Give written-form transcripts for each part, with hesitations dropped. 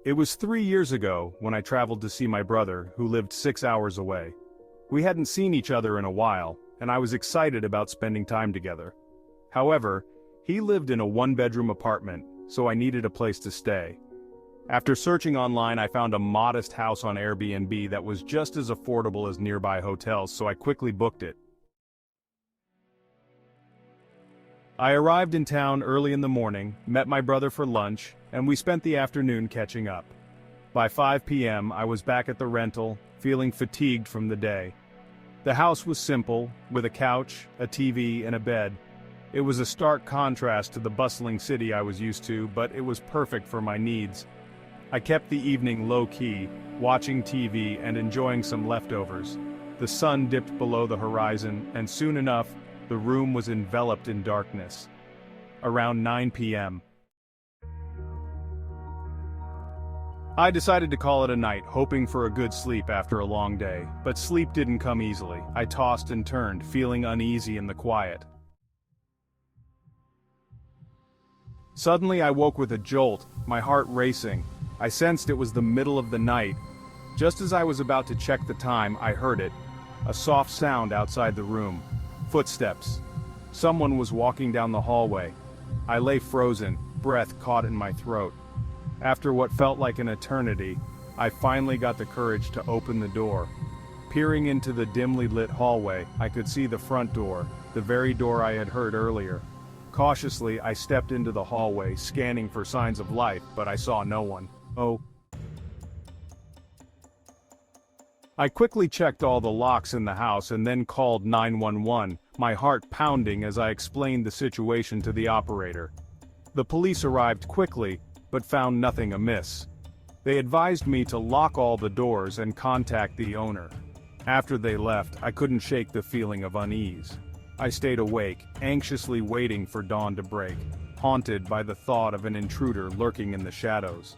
It was 3 years ago when I traveled to see my brother, who lived 6 hours away. We hadn't seen each other in a while, and I was excited about spending time together. However, he lived in a one-bedroom apartment, so I needed a place to stay. After searching online, I found a modest house on Airbnb that was just as affordable as nearby hotels, so I quickly booked it. I arrived in town early in the morning, met my brother for lunch, and we spent the afternoon catching up. By 5 p.m., I was back at the rental, feeling fatigued from the day. The house was simple, with a couch, a TV, and a bed. It was a stark contrast to the bustling city I was used to, but it was perfect for my needs. I kept the evening low-key, watching TV and enjoying some leftovers. The sun dipped below the horizon, and soon enough, the room was enveloped in darkness. Around 9 p.m. I decided to call it a night, hoping for a good sleep after a long day, but sleep didn't come easily. I tossed and turned, feeling uneasy in the quiet. Suddenly I woke with a jolt, my heart racing. I sensed it was the middle of the night. Just as I was about to check the time, I heard it. A soft sound outside the room. Footsteps. Someone was walking down the hallway. I lay frozen, breath caught in my throat. After what felt like an eternity, I finally got the courage to open the door. Peering into the dimly lit hallway, I could see the front door, the very door I had heard earlier. Cautiously, I stepped into the hallway, scanning for signs of life, but I saw no one. I quickly checked all the locks in the house and then called 911, my heart pounding as I explained the situation to the operator. The police arrived quickly, but found nothing amiss. They advised me to lock all the doors and contact the owner. After they left, I couldn't shake the feeling of unease. I stayed awake, anxiously waiting for dawn to break, haunted by the thought of an intruder lurking in the shadows.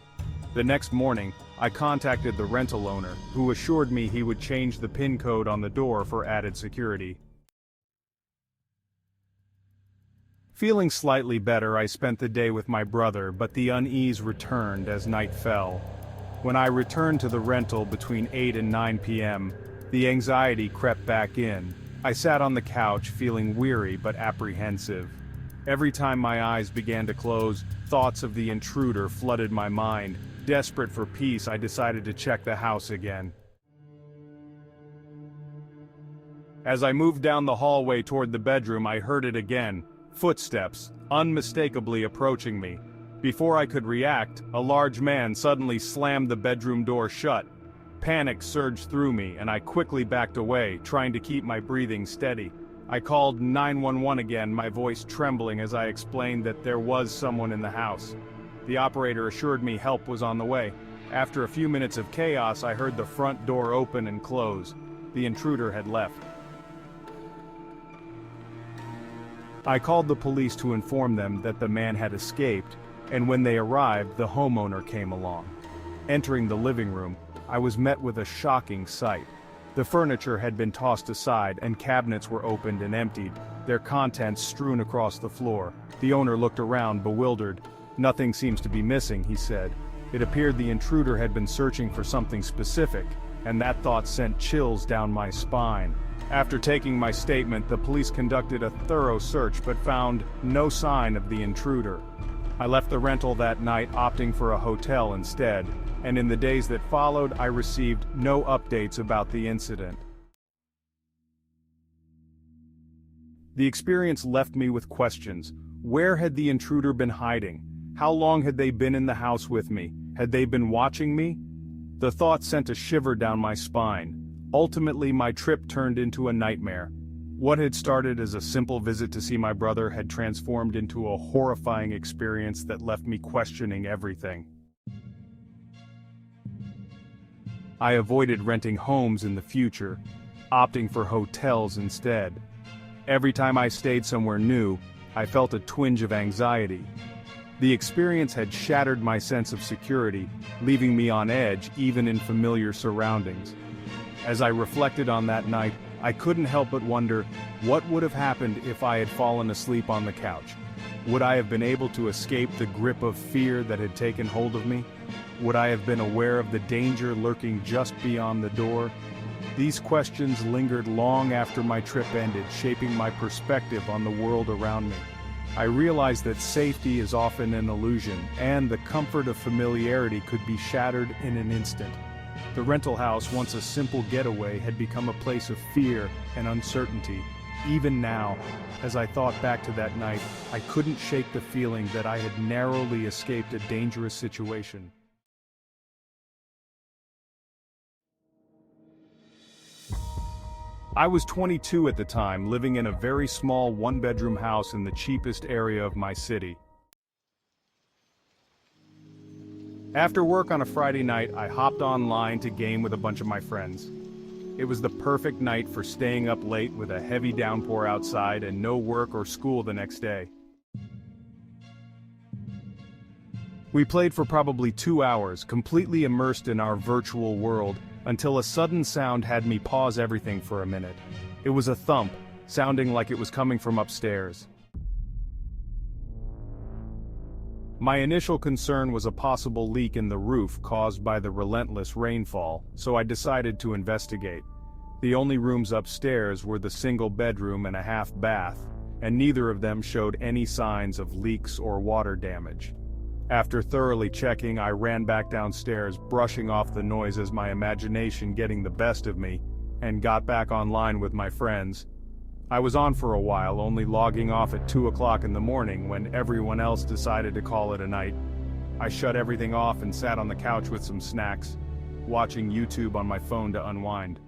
The next morning, I contacted the rental owner, who assured me he would change the PIN code on the door for added security. Feeling slightly better, I spent the day with my brother, but the unease returned as night fell. When I returned to the rental between 8 and 9 p.m., the anxiety crept back in. I sat on the couch feeling weary but apprehensive. Every time my eyes began to close, thoughts of the intruder flooded my mind. Desperate for peace, I decided to check the house again. As I moved down the hallway toward the bedroom, I heard it again. Footsteps, unmistakably approaching me. Before I could react, a large man suddenly slammed the bedroom door shut. Panic surged through me, and I quickly backed away, trying to keep my breathing steady. I called 911 again, my voice trembling as I explained that there was someone in the house. The operator assured me help was on the way. After a few minutes of chaos, I heard the front door open and close. The intruder had left. I called the police to inform them that the man had escaped, and when they arrived, the homeowner came along. Entering the living room, I was met with a shocking sight. The furniture had been tossed aside and cabinets were opened and emptied, their contents strewn across the floor. The owner looked around, bewildered. "Nothing seems to be missing," he said. It appeared the intruder had been searching for something specific, and that thought sent chills down my spine. After taking my statement, the police conducted a thorough search but found no sign of the intruder. I left the rental that night, opting for a hotel instead, and in the days that followed, I received no updates about the incident. The experience left me with questions. Where had the intruder been hiding? How long had they been in the house with me? Had they been watching me? The thought sent a shiver down my spine. Ultimately, my trip turned into a nightmare. What had started as a simple visit to see my brother had transformed into a horrifying experience that left me questioning everything. I avoided renting homes in the future, opting for hotels instead. Every time I stayed somewhere new, I felt a twinge of anxiety. The experience had shattered my sense of security, leaving me on edge even in familiar surroundings. As I reflected on that night, I couldn't help but wonder, what would have happened if I had fallen asleep on the couch? Would I have been able to escape the grip of fear that had taken hold of me? Would I have been aware of the danger lurking just beyond the door? These questions lingered long after my trip ended, shaping my perspective on the world around me. I realized that safety is often an illusion, and the comfort of familiarity could be shattered in an instant. The rental house, once a simple getaway, had become a place of fear and uncertainty. Even now, as I thought back to that night, I couldn't shake the feeling that I had narrowly escaped a dangerous situation. I was 22 at the time, living in a very small one-bedroom house in the cheapest area of my city. After work on a Friday night, I hopped online to game with a bunch of my friends. It was the perfect night for staying up late with a heavy downpour outside and no work or school the next day. We played for probably 2 hours, completely immersed in our virtual world, until a sudden sound had me pause everything for a minute. It was a thump, sounding like it was coming from upstairs. My initial concern was a possible leak in the roof caused by the relentless rainfall, so I decided to investigate. The only rooms upstairs were the single bedroom and a half bath, and neither of them showed any signs of leaks or water damage. After thoroughly checking, I ran back downstairs, brushing off the noise as my imagination getting the best of me, and got back online with my friends. I was on for a while, only logging off at 2 o'clock in the morning when everyone else decided to call it a night. I shut everything off and sat on the couch with some snacks, watching YouTube on my phone to unwind.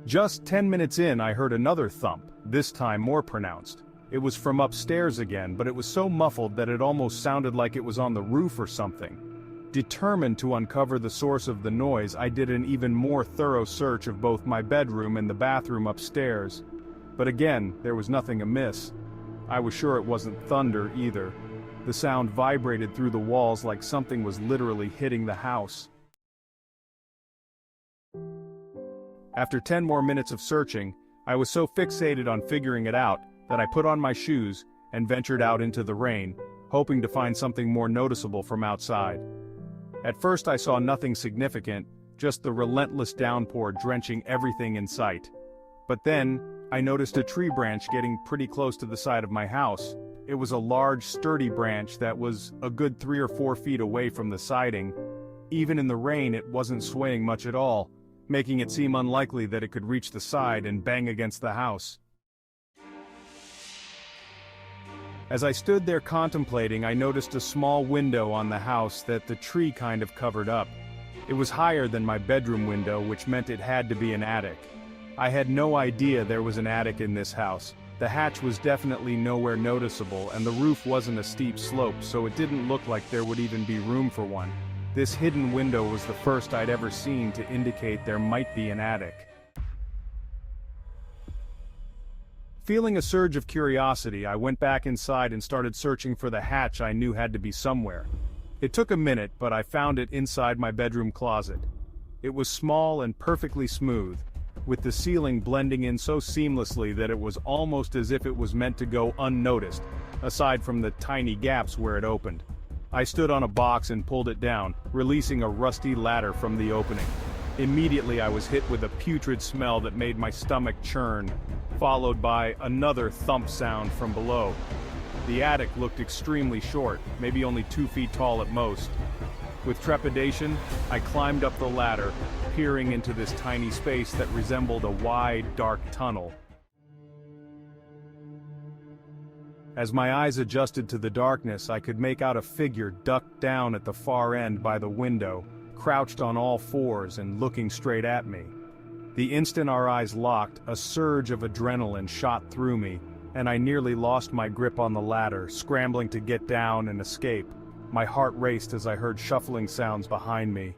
Just 10 minutes in, I heard another thump, this time more pronounced. It was from upstairs again, but it was so muffled that it almost sounded like it was on the roof or something. Determined to uncover the source of the noise, I did an even more thorough search of both my bedroom and the bathroom upstairs. But again, there was nothing amiss. I was sure it wasn't thunder either. The sound vibrated through the walls like something was literally hitting the house. After 10 more minutes of searching, I was so fixated on figuring it out that I put on my shoes and ventured out into the rain, hoping to find something more noticeable from outside. At first I saw nothing significant, just the relentless downpour drenching everything in sight. But then, I noticed a tree branch getting pretty close to the side of my house. It was a large, sturdy branch that was a good 3 or 4 feet away from the siding. Even in the rain, it wasn't swaying much at all, making it seem unlikely that it could reach the side and bang against the house. As I stood there contemplating, I noticed a small window on the house that the tree kind of covered up. It was higher than my bedroom window, which meant it had to be an attic. I had no idea there was an attic in this house. The hatch was definitely nowhere noticeable, and the roof wasn't a steep slope, so it didn't look like there would even be room for one. This hidden window was the first I'd ever seen to indicate there might be an attic. Feeling a surge of curiosity, I went back inside and started searching for the hatch I knew had to be somewhere. It took a minute, but I found it inside my bedroom closet. It was small and perfectly smooth, with the ceiling blending in so seamlessly that it was almost as if it was meant to go unnoticed, aside from the tiny gaps where it opened. I stood on a box and pulled it down, releasing a rusty ladder from the opening. Immediately I was hit with a putrid smell that made my stomach churn, followed by another thump sound from below. The attic looked extremely short, maybe only 2 feet tall at most. With trepidation, I climbed up the ladder, peering into this tiny space that resembled a wide, dark tunnel. As my eyes adjusted to the darkness, I could make out a figure ducked down at the far end by the window, crouched on all fours and looking straight at me. The instant our eyes locked, a surge of adrenaline shot through me, and I nearly lost my grip on the ladder, scrambling to get down and escape. My heart raced as I heard shuffling sounds behind me.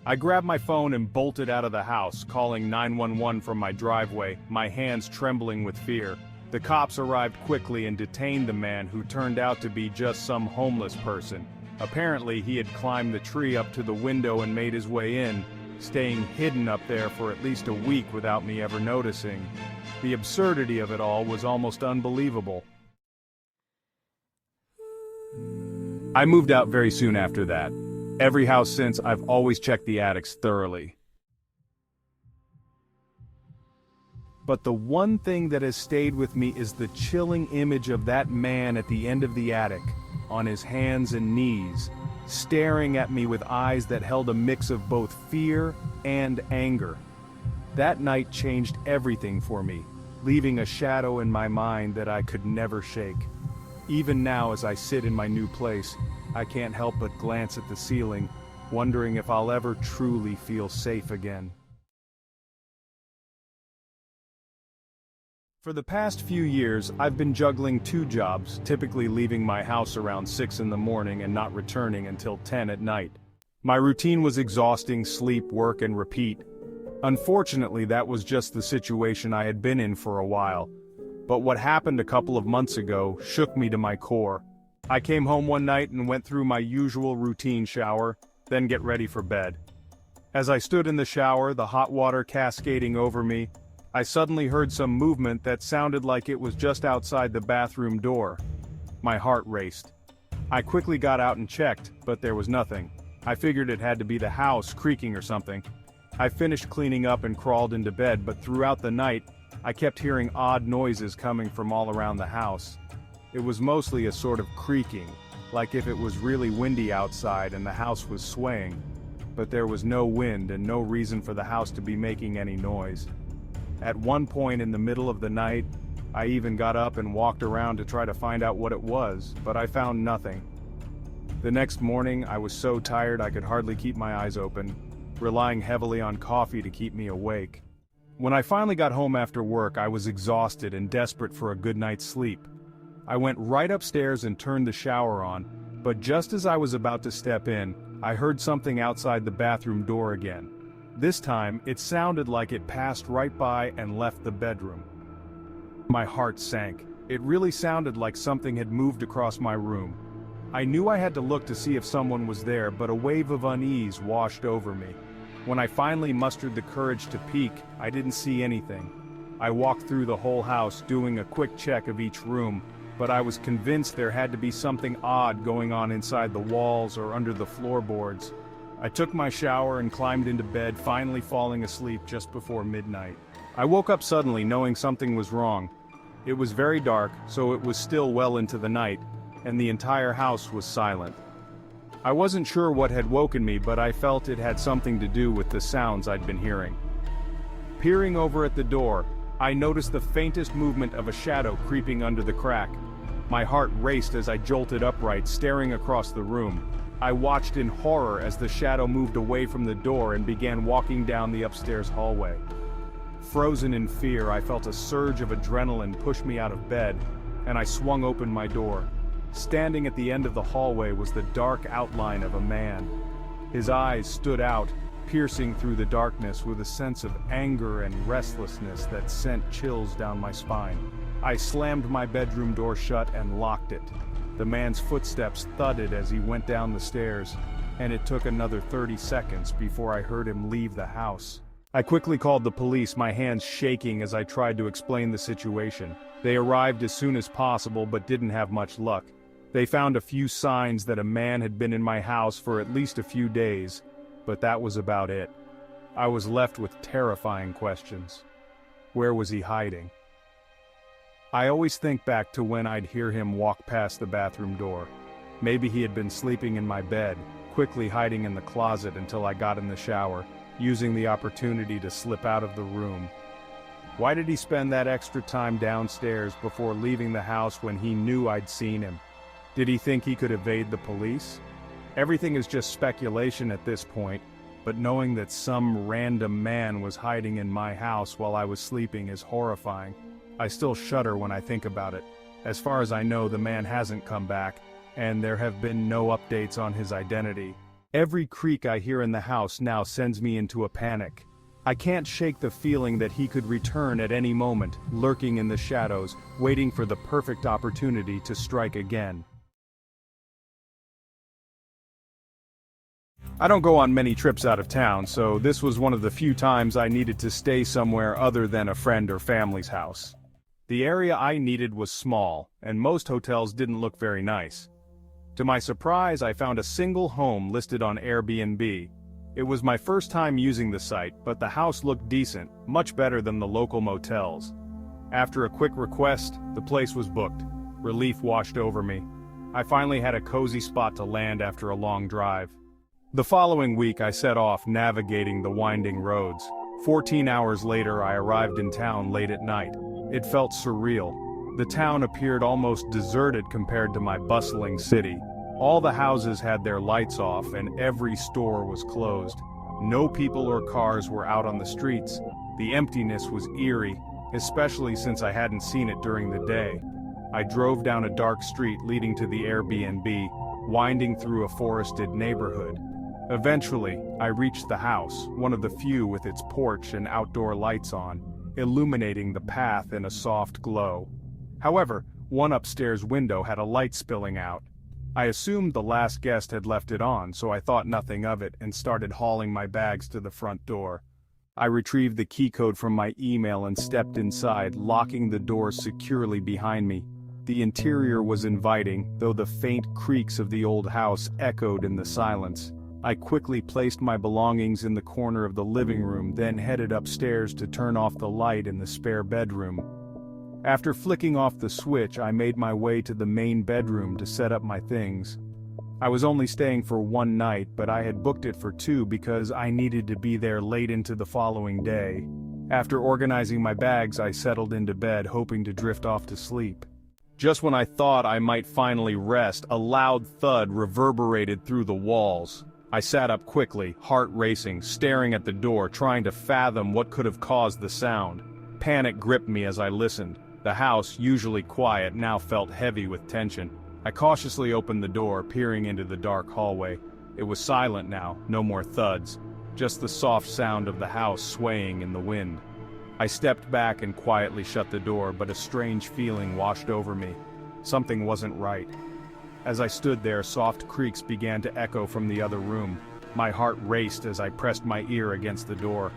I grabbed my phone and bolted out of the house, calling 911 from my driveway, my hands trembling with fear. The cops arrived quickly and detained the man, who turned out to be just some homeless person. Apparently, he had climbed the tree up to the window and made his way in, staying hidden up there for at least a week without me ever noticing. The absurdity of it all was almost unbelievable. I moved out very soon after that. Every house since, I've always checked the attics thoroughly. But the one thing that has stayed with me is the chilling image of that man at the end of the attic, on his hands and knees, staring at me with eyes that held a mix of both fear and anger. That night changed everything for me, leaving a shadow in my mind that I could never shake. Even now, as I sit in my new place, I can't help but glance at the ceiling, wondering if I'll ever truly feel safe again. For the past few years, I've been juggling 2 jobs, typically leaving my house around 6 in the morning and not returning until 10 at night. My routine was exhausting: sleep, work, and repeat. Unfortunately, that was just the situation I had been in for a while. But what happened a couple of months ago shook me to my core. I came home one night and went through my usual routine shower, then get ready for bed. As I stood in the shower, the hot water cascading over me, I suddenly heard some movement that sounded like it was just outside the bathroom door. My heart raced. I quickly got out and checked, but there was nothing. I figured it had to be the house creaking or something. I finished cleaning up and crawled into bed, but throughout the night, I kept hearing odd noises coming from all around the house. It was mostly a sort of creaking, like if it was really windy outside and the house was swaying. But there was no wind and no reason for the house to be making any noise. At one point in the middle of the night, I even got up and walked around to try to find out what it was, but I found nothing. The next morning, I was so tired I could hardly keep my eyes open, relying heavily on coffee to keep me awake. When I finally got home after work, I was exhausted and desperate for a good night's sleep. I went right upstairs and turned the shower on, but just as I was about to step in, I heard something outside the bathroom door again. This time, it sounded like it passed right by and left the bedroom. My heart sank. It really sounded like something had moved across my room. I knew I had to look to see if someone was there, but a wave of unease washed over me. When I finally mustered the courage to peek, I didn't see anything. I walked through the whole house, doing a quick check of each room, but I was convinced there had to be something odd going on inside the walls or under the floorboards. I took my shower and climbed into bed, finally falling asleep just before midnight. I woke up suddenly knowing something was wrong. It was very dark, so it was still well into the night, and the entire house was silent. I wasn't sure what had woken me, but I felt it had something to do with the sounds I'd been hearing. Peering over at the door, I noticed the faintest movement of a shadow creeping under the crack. My heart raced as I jolted upright, staring across the room. I watched in horror as the shadow moved away from the door and began walking down the upstairs hallway. Frozen in fear, I felt a surge of adrenaline push me out of bed, and I swung open my door. Standing at the end of the hallway was the dark outline of a man. His eyes stood out, piercing through the darkness with a sense of anger and restlessness that sent chills down my spine. I slammed my bedroom door shut and locked it. The man's footsteps thudded as he went down the stairs, and it took another 30 seconds before I heard him leave the house. I quickly called the police, my hands shaking as I tried to explain the situation. They arrived as soon as possible but didn't have much luck. They found a few signs that a man had been in my house for at least a few days, but that was about it. I was left with terrifying questions. Where was he hiding? I always think back to when I'd hear him walk past the bathroom door. Maybe he had been sleeping in my bed, quickly hiding in the closet until I got in the shower, using the opportunity to slip out of the room. Why did he spend that extra time downstairs before leaving the house when he knew I'd seen him? Did he think he could evade the police? Everything is just speculation at this point, but knowing that some random man was hiding in my house while I was sleeping is horrifying. I still shudder when I think about it. As far as I know, the man hasn't come back, and there have been no updates on his identity. Every creak I hear in the house now sends me into a panic. I can't shake the feeling that he could return at any moment, lurking in the shadows, waiting for the perfect opportunity to strike again. I don't go on many trips out of town, so this was one of the few times I needed to stay somewhere other than a friend or family's house. The area I needed was small, and most hotels didn't look very nice. To my surprise, I found a single home listed on Airbnb. It was my first time using the site, but the house looked decent, much better than the local motels. After a quick request, the place was booked. Relief washed over me. I finally had a cozy spot to land after a long drive. The following week I set off navigating the winding roads. 14 hours later I arrived in town late at night. It felt surreal. The town appeared almost deserted compared to my bustling city. All the houses had their lights off and every store was closed. No people or cars were out on the streets. The emptiness was eerie, especially since I hadn't seen it during the day. I drove down a dark street leading to the Airbnb, winding through a forested neighborhood. Eventually, I reached the house, one of the few with its porch and outdoor lights on, illuminating the path in a soft glow. However, one upstairs window had a light spilling out. I assumed the last guest had left it on, so I thought nothing of it and started hauling my bags to the front door. I retrieved the key code from my email and stepped inside, locking the door securely behind me. The interior was inviting, though the faint creaks of the old house echoed in the silence. I quickly placed my belongings in the corner of the living room, then headed upstairs to turn off the light in the spare bedroom. After flicking off the switch, I made my way to the main bedroom to set up my things. I was only staying for one night, but I had booked it for 2 because I needed to be there late into the following day. After organizing my bags, I settled into bed, hoping to drift off to sleep. Just when I thought I might finally rest, a loud thud reverberated through the walls. I sat up quickly, heart racing, staring at the door, trying to fathom what could have caused the sound. Panic gripped me as I listened. The house, usually quiet, now felt heavy with tension. I cautiously opened the door, peering into the dark hallway. It was silent now, no more thuds, just the soft sound of the house swaying in the wind. I stepped back and quietly shut the door, but a strange feeling washed over me. Something wasn't right. As I stood there, soft creaks began to echo from the other room. My heart raced as I pressed my ear against the door.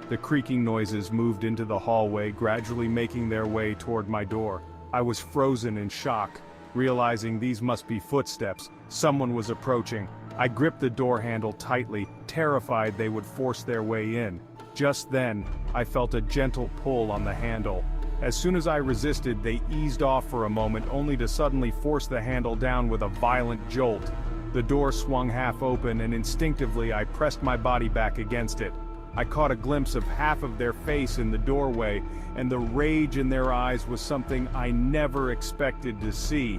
The creaking noises moved into the hallway, gradually making their way toward my door. I was frozen in shock, realizing these must be footsteps. Someone was approaching. I gripped the door handle tightly, terrified they would force their way in. Just then, I felt a gentle pull on the handle. As soon as I resisted, they eased off for a moment, only to suddenly force the handle down with a violent jolt. The door swung half open, and instinctively I pressed my body back against it. I caught a glimpse of half of their face in the doorway, and the rage in their eyes was something I never expected to see.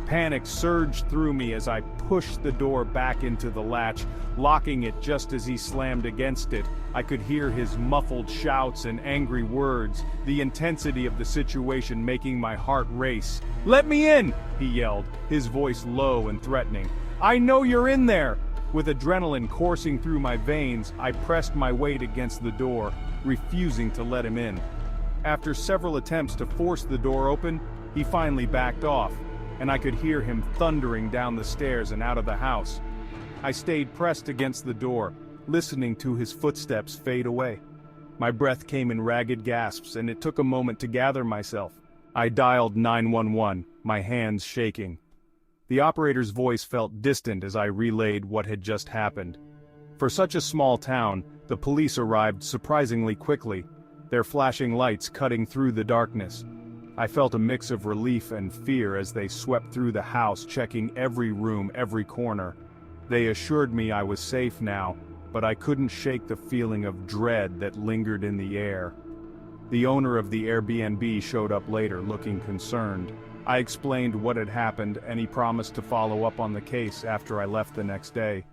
Panic surged through me as I pushed the door back into the latch, locking it just as he slammed against it. I could hear his muffled shouts and angry words, the intensity of the situation making my heart race. "Let me in!" he yelled, his voice low and threatening. "I know you're in there!" With adrenaline coursing through my veins, I pressed my weight against the door, refusing to let him in. After several attempts to force the door open, he finally backed off, and I could hear him thundering down the stairs and out of the house. I stayed pressed against the door, listening to his footsteps fade away. My breath came in ragged gasps, and it took a moment to gather myself. I dialed 911, my hands shaking. The operator's voice felt distant as I relayed what had just happened. For such a small town, the police arrived surprisingly quickly, their flashing lights cutting through the darkness. I felt a mix of relief and fear as they swept through the house, checking every room, every corner. They assured me I was safe now, but I couldn't shake the feeling of dread that lingered in the air. The owner of the Airbnb showed up later, looking concerned. I explained what had happened, and he promised to follow up on the case after I left the next day.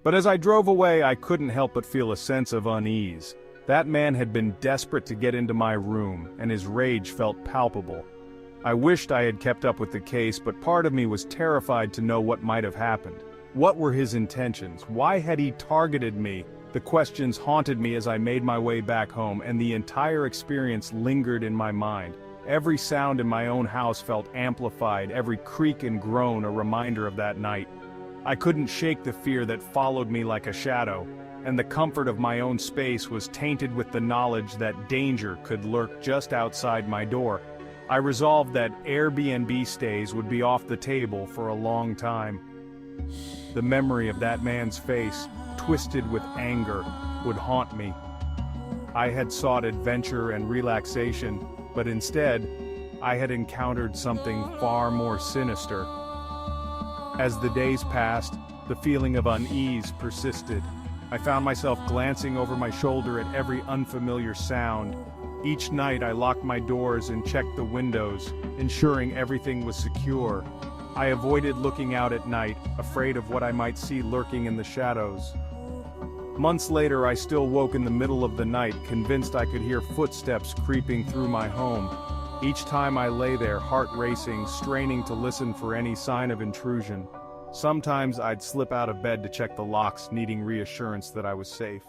But as I drove away, I couldn't help but feel a sense of unease. That man had been desperate to get into my room, and his rage felt palpable. I wished I had kept up with the case, but part of me was terrified to know what might have happened. What were his intentions? Why had he targeted me? The questions haunted me as I made my way back home, and the entire experience lingered in my mind. Every sound in my own house felt amplified, every creak and groan a reminder of that night. I couldn't shake the fear that followed me like a shadow, and the comfort of my own space was tainted with the knowledge that danger could lurk just outside my door. I resolved that Airbnb stays would be off the table for a long time. The memory of that man's face, twisted with anger, would haunt me. I had sought adventure and relaxation, but instead, I had encountered something far more sinister. As the days passed, the feeling of unease persisted. I found myself glancing over my shoulder at every unfamiliar sound. Each night I locked my doors and checked the windows, ensuring everything was secure. I avoided looking out at night, afraid of what I might see lurking in the shadows. Months later, I still woke in the middle of the night, convinced I could hear footsteps creeping through my home. Each time I lay there, heart racing, straining to listen for any sign of intrusion. Sometimes I'd slip out of bed to check the locks, needing reassurance that I was safe.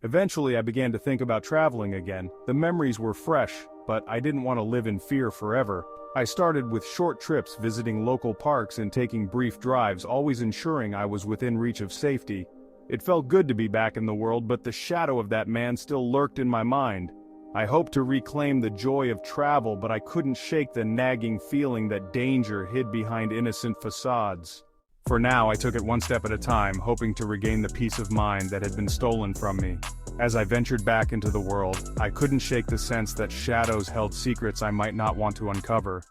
Eventually, I began to think about traveling again. The memories were fresh, but I didn't want to live in fear forever. I started with short trips, visiting local parks and taking brief drives, always ensuring I was within reach of safety. It felt good to be back in the world, but the shadow of that man still lurked in my mind. I hoped to reclaim the joy of travel, but I couldn't shake the nagging feeling that danger hid behind innocent facades. For now, I took it one step at a time, hoping to regain the peace of mind that had been stolen from me. As I ventured back into the world, I couldn't shake the sense that shadows held secrets I might not want to uncover.